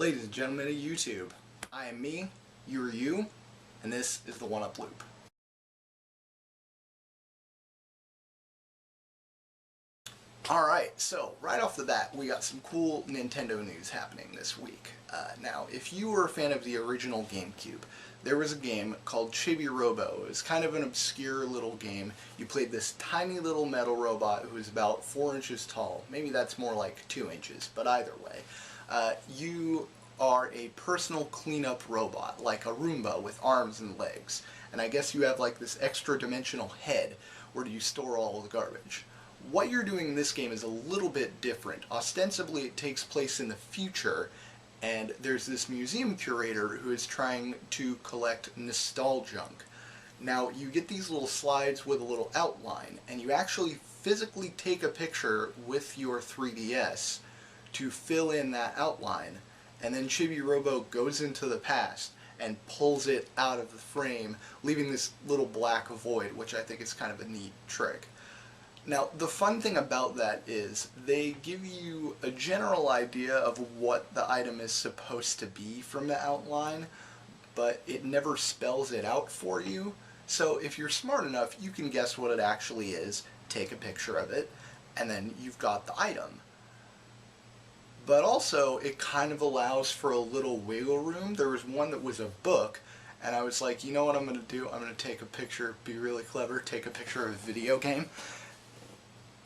Ladies and gentlemen of YouTube, I am me, you are you, and this is the One-Up Loop. Alright, so right off the bat, we got some cool Nintendo news happening this week. Now, if you were a fan of the original GameCube, there was a game called Chibi Robo. It was kind of an obscure little game. You played this tiny little metal robot who was about 4 inches tall. Maybe that's more like 2 inches, but either way. You are a personal cleanup robot, like a Roomba with arms and legs. And I guess you have like this extra dimensional head where you store all the garbage. What you're doing in this game is a little bit different. Ostensibly it takes place in the future, and there's this museum curator who is trying to collect nostalgunk. Now you get these little slides with a little outline, and you actually physically take a picture with your 3DS to fill in that outline, and then Chibi Robo goes into the past and pulls it out of the frame, leaving this little black void, which I think is kind of a neat trick. Now, the fun thing about that is they give you a general idea of what the item is supposed to be from the outline, but it never spells it out for you. So if you're smart enough, you can guess what it actually is, take a picture of it, and then you've got the item. But also, it kind of allows for a little wiggle room. There was one that was a book, and I was like, you know what I'm going to do? I'm going to take a picture, be really clever, take a picture of a video game.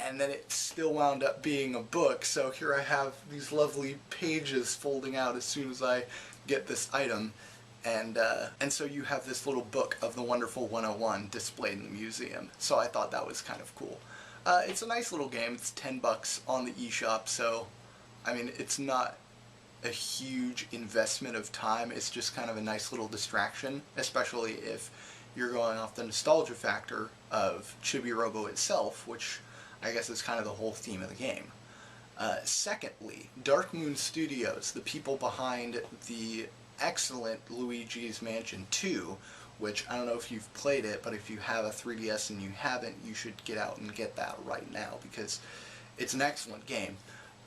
And then it still wound up being a book, so here I have these lovely pages folding out as soon as I get this item, and so you have this little book of the Wonderful 101 displayed in the museum, so I thought that was kind of cool. It's a nice little game. It's $10 on the eShop, so I mean, it's not a huge investment of time. It's just kind of a nice little distraction, especially if you're going off the nostalgia factor of Chibi Robo itself, which I guess is kind of the whole theme of the game. Secondly, Dark Moon Studios, the people behind the excellent Luigi's Mansion 2, which I don't know if you've played it, but if you have a 3DS and you haven't, you should get out and get that right now, because it's an excellent game.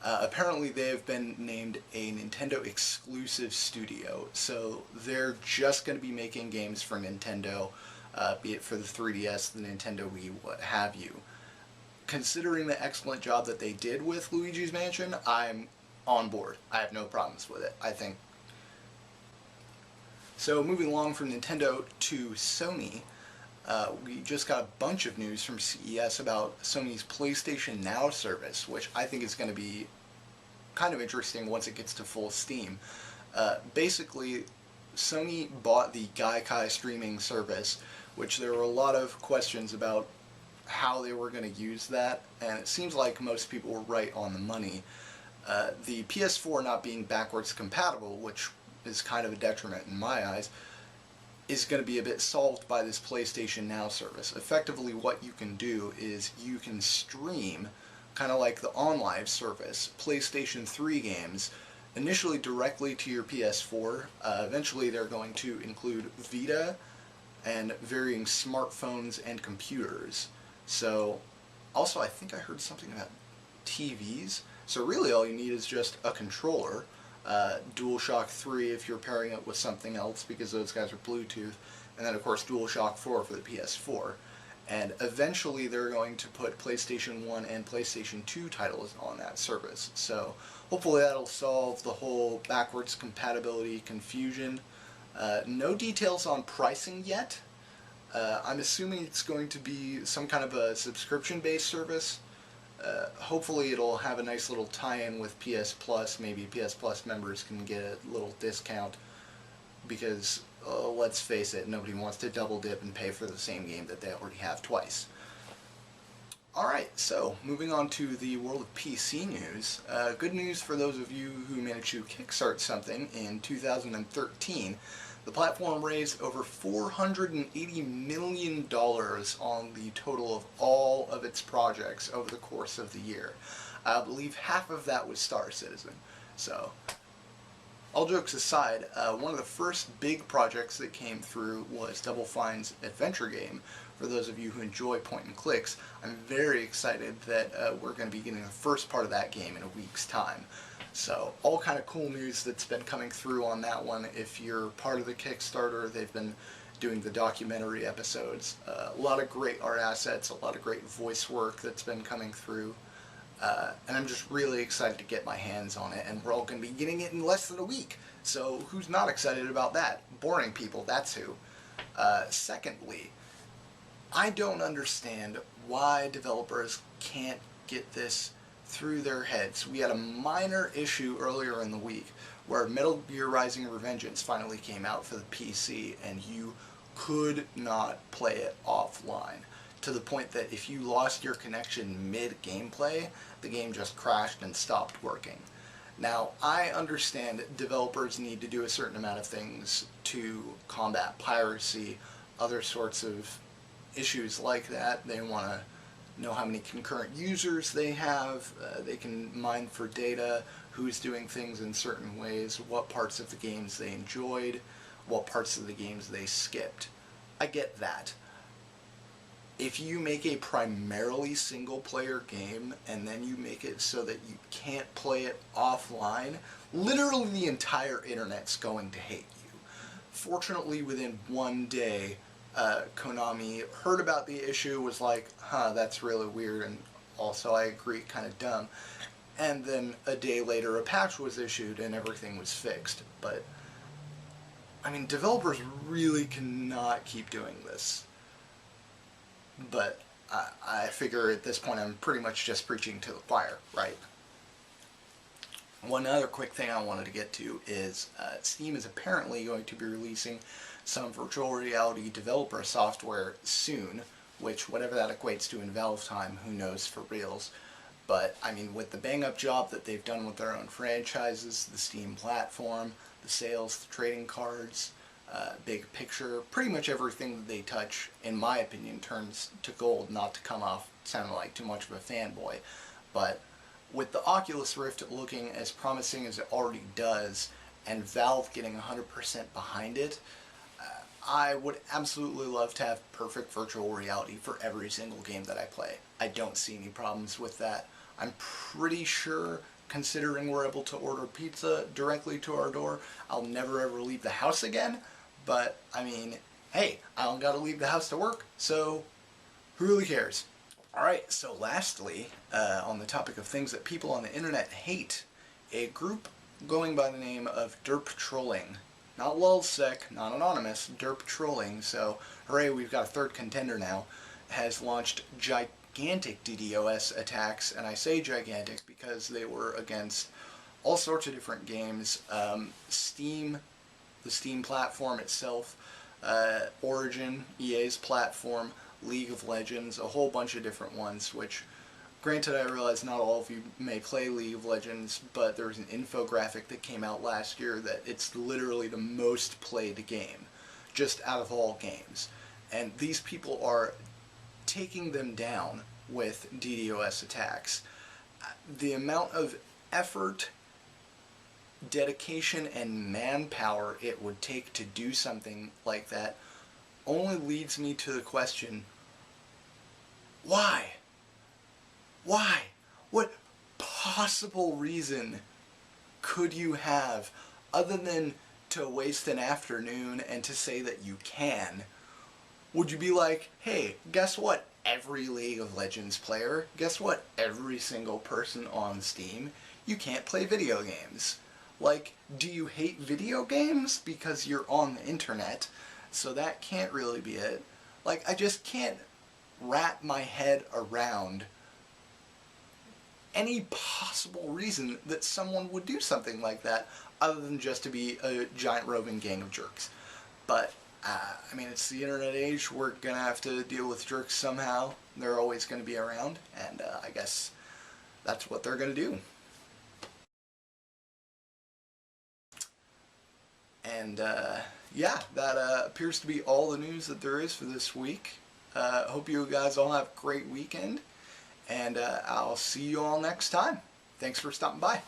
Apparently they have been named a Nintendo exclusive studio, so they're just going to be making games for Nintendo, be it for the 3DS, the Nintendo Wii, what have you. Considering the excellent job that they did with Luigi's Mansion, I'm on board. I have no problems with it, I think. So moving along from Nintendo to Sony, we just got a bunch of news from CES about Sony's PlayStation Now service, which I think is going to be kind of interesting once it gets to full steam. Basically, Sony bought the Gaikai streaming service, which there were a lot of questions about how they were going to use that, and it seems like most people were right on the money. The PS4 not being backwards compatible, which is kind of a detriment in my eyes, is going to be a bit solved by this PlayStation Now service. Effectively what you can do is you can stream, kind of like the OnLive service, PlayStation 3 games, initially directly to your PS4. Eventually they're going to include Vita and varying smartphones and computers. So, also I think I heard something about TVs. So really all you need is just a controller, DualShock 3 if you're pairing it with something else, because those guys are Bluetooth, and then of course DualShock 4 for the PS4. And eventually they're going to put PlayStation 1 and PlayStation 2 titles on that service. So hopefully that'll solve the whole backwards compatibility confusion. No details on pricing yet. I'm assuming it's going to be some kind of a subscription-based service. Hopefully it'll have a nice little tie-in with PS Plus. Maybe PS Plus members can get a little discount, because let's face it, nobody wants to double dip and pay for the same game that they already have twice. Alright, so moving on to the world of PC news. Good news for those of you who managed to kickstart something in 2013. The platform raised over $480 million on the total of all of its projects over the course of the year. I believe half of that was Star Citizen. So, all jokes aside, one of the first big projects that came through was Double Fine's adventure game. For those of you who enjoy point and clicks, I'm very excited that we're going to be getting the first part of that game in a week's time. So all kind of cool news that's been coming through on that one. If you're part of the Kickstarter, they've been doing the documentary episodes. A lot of great art assets, a lot of great voice work that's been coming through. And I'm just really excited to get my hands on it, and we're all going to be getting it in less than a week. So who's not excited about that? Boring people, that's who. Secondly, I don't understand why developers can't get this through their heads. We had a minor issue earlier in the week where Metal Gear Rising: Revengeance finally came out for the PC, and you could not play it offline, to the point that if you lost your connection mid-gameplay, the game just crashed and stopped working. Now, I understand developers need to do a certain amount of things to combat piracy, other sorts of issues like that. They want to know how many concurrent users they have, they can mine for data, who's doing things in certain ways, what parts of the games they enjoyed, what parts of the games they skipped. I get that. If you make a primarily single-player game and then you make it so that you can't play it offline, literally the entire internet's going to hate you. Fortunately, within one day, Konami heard about the issue, was like, that's really weird, and also I agree, kind of dumb. And then a day later a patch was issued and everything was fixed. But, I mean, developers really cannot keep doing this. But I figure at this point I'm pretty much just preaching to the choir, right? One other quick thing I wanted to get to is Steam is apparently going to be releasing some virtual reality developer software soon, which, whatever that equates to in Valve time, who knows for reals. But, I mean, with the bang-up job that they've done with their own franchises, the Steam platform, the sales, the trading cards, big picture, pretty much everything that they touch, in my opinion, turns to gold, not to come off sounding like too much of a fanboy. But with the Oculus Rift looking as promising as it already does, and Valve getting 100% behind it, I would absolutely love to have perfect virtual reality for every single game that I play. I don't see any problems with that. I'm pretty sure, considering we're able to order pizza directly to our door, I'll never ever leave the house again. But, I mean, hey, I don't gotta leave the house to work, so who really cares? Alright, so lastly, on the topic of things that people on the internet hate, a group going by the name of Derp Trolling, not lulzsec, not anonymous, Derp Trolling, so hooray, we've got a third contender now, has launched gigantic DDoS attacks, and I say gigantic because they were against all sorts of different games, Steam, the Steam platform itself, Origin, EA's platform, League of Legends, a whole bunch of different ones, which, granted, I realize not all of you may play League of Legends, but there was an infographic that came out last year that it's literally the most played game, just out of all games. And these people are taking them down with DDoS attacks. The amount of effort, dedication, and manpower it would take to do something like that only leads me to the question, why? Why? What possible reason could you have other than to waste an afternoon and to say that you can? Would you be like, hey, guess what, every League of Legends player, guess what, every single person on Steam, you can't play video games. Like, do you hate video games because you're on the internet? So that can't really be it. Like, I just can't wrap my head around any possible reason that someone would do something like that other than just to be a giant roving gang of jerks. But, I mean, it's the internet age. We're gonna have to deal with jerks somehow. They're always gonna be around, and I guess that's what they're gonna do. And, yeah, that appears to be all the news that there is for this week. Hope you guys all have a great weekend, and I'll see you all next time. Thanks for stopping by.